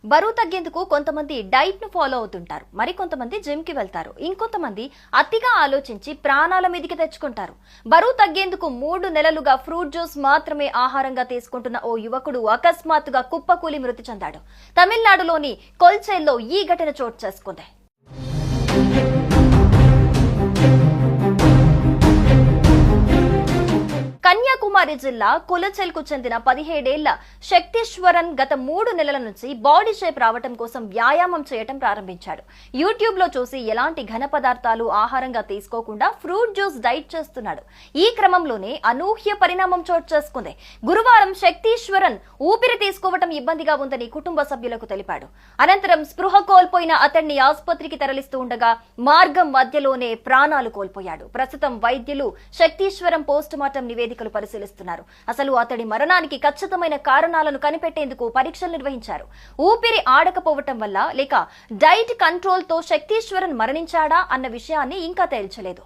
బరువు తగ్గేందుకు కొంతమంది డైట్ ను ఫాలో అవుతుంటారు, మరి కొంతమంది జిమ్ కి వెళ్తారు, ఇంకొంతమంది అతిగా ఆలోచించి ప్రాణాల మీదికి తెచ్చుకుంటారు. బరువు తగ్గేందుకు 3 నెలలుగా ఫ్రూట్ జ్యూస్ మాత్రమే ఆహారంగా తీసుకుంటున్న ఓ యువకుడు అకస్మాత్తుగా కుప్పకూలి మృతి చెందాడు. తమిళనాడులోని కొల్చేల్లో ఈ ఘటన చోటు చేసుకుంది. కన్యాకుమారి జిల్లా కులచెల్కు చెందిన 17 ఏళ్ల శక్తీశ్వరన్ గత 3 నెలల నుంచి బాడీ షేప్ రావటం కోసం వ్యాయామం చేయటం ప్రారంభించాడు. యూట్యూబ్ లో చూసి ఎలాంటి ఘన పదార్థాలు ఆహారంగా తీసుకోకుండా ఫ్రూట్ జ్యూస్ డైట్ చేస్తున్నాడు. ఈ క్రమంలోనే అనూహ్య పరిణామం చోటు చేసుకుంది. గురువారం శక్తీశ్వరన్ ఊపిరి తీసుకోవటం ఇబ్బందిగా ఉందని కుటుంబ సభ్యులకు తెలిపాడు. అనంతరం స్పృహ కోల్పోయిన అతన్ని ఆసుపత్రికి తరలిస్తూ ఉండగా మార్గం మధ్యలోనే ప్రాణాలు కోల్పోయాడు. ప్రస్తుతం వైద్యులు శక్తీశ్వరం పోస్టుమార్టం నివేదికలు పరిశీలిస్తున్నారు. అసలు అతడి మరణానికి ఖచ్చితమైన కారణాలను కనిపెట్టేందుకు పరీక్షలు నిర్వహించారు. ఊపిరి ఆడకపోవటం వల్ల లేక డైట్ కంట్రోల్ తో శక్తీశ్వరన్ మరణించాడా అన్న విషయాన్ని ఇంకా తేల్చలేదు.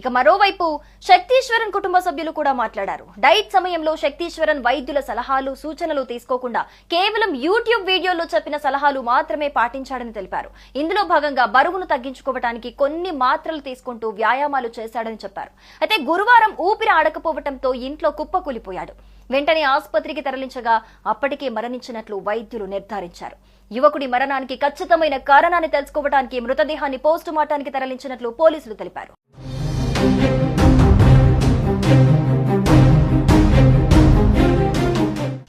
ఇక మరోవైపు శక్తీశ్వరన్ కుటుంబ సభ్యులు కూడా మాట్లాడారు. డైట్ సమయంలో శక్తీశ్వరన్ వైద్యుల సలహాలు సూచనలు తీసుకోకుండా కేవలం యూట్యూబ్ వీడియోలో చెప్పిన సలహాలు మాత్రమే పాటించాడని తెలిపారు. ఇందులో భాగంగా బరువును తగ్గించుకోవడానికి కొన్ని మాత్రలు తీసుకుంటూ వ్యాయామాలు చేశాడని చెప్పారు. అయితే గురువారం ఊపిరి ఆడకపోవడంతో ఇంట్లో కుప్పకూలిపోయాడు. వెంటనే ఆసుపత్రికి తరలించగా అప్పటికే మరణించినట్లు వైద్యులు నిర్ధారించారు. యువకుడి మరణానికి ఖచ్చితమైన కారణాన్ని తెలుసుకోవడానికి మృతదేహాన్ని పోస్టుమార్టానికి తరలించినట్లు పోలీసులు తెలిపారు.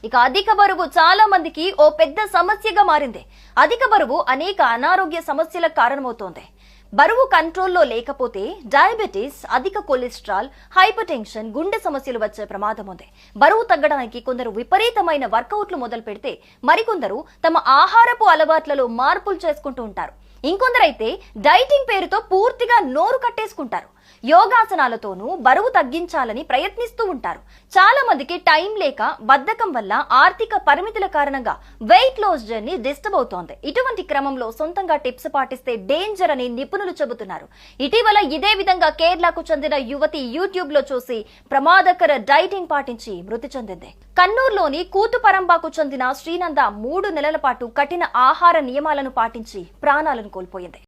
ఇక అధిక బరువు చాలా మందికి ఓ పెద్ద సమస్యగా మారింది. అధిక బరువు అనేక అనారోగ్య సమస్యలకు కారణమవుతోంది. బరువు కంట్రోల్లో లేకపోతే డయాబెటీస్, అధిక కొలెస్ట్రాల్, హైపర్ టెన్షన్, గుండె సమస్యలు వచ్చే ప్రమాదం ఉంది. బరువు తగ్గడానికి కొందరు విపరీతమైన వర్కౌట్లు మొదలు పెడితే మరికొందరు తమ ఆహారపు అలవాట్లలో మార్పులు చేసుకుంటూ ఉంటారు. ఇంకొందరైతే డైటింగ్ పేరుతో పూర్తిగా నోరు కట్టేసుకుంటారు. యోగాసనాలతోనూ బరువు తగ్గించాలని ప్రయత్నిస్తూ ఉంటారు. చాలా మందికి టైం లేక బద్ధకం వల్ల ఆర్థిక పరిమితుల కారణంగా వెయిట్ లాస్ జర్నీ డిస్టర్బ్ అవుతోంది. ఇటువంటి క్రమంలో సొంతంగా టిప్స్ పాటిస్తే డేంజర్ అని నిపుణులు చెబుతున్నారు. ఇటీవల ఇదే విధంగా కేరళకు చెందిన యువతి యూట్యూబ్ లో చూసి ప్రమాదకర డైటింగ్ పాటించి మృతి చెందింది. కన్నూరులోని కూతుపరంబాకు చెందిన శ్రీనంద 3 నెలల పాటు కఠిన ఆహార నియమాలను పాటించి ప్రాణాలను కోల్పోయింది.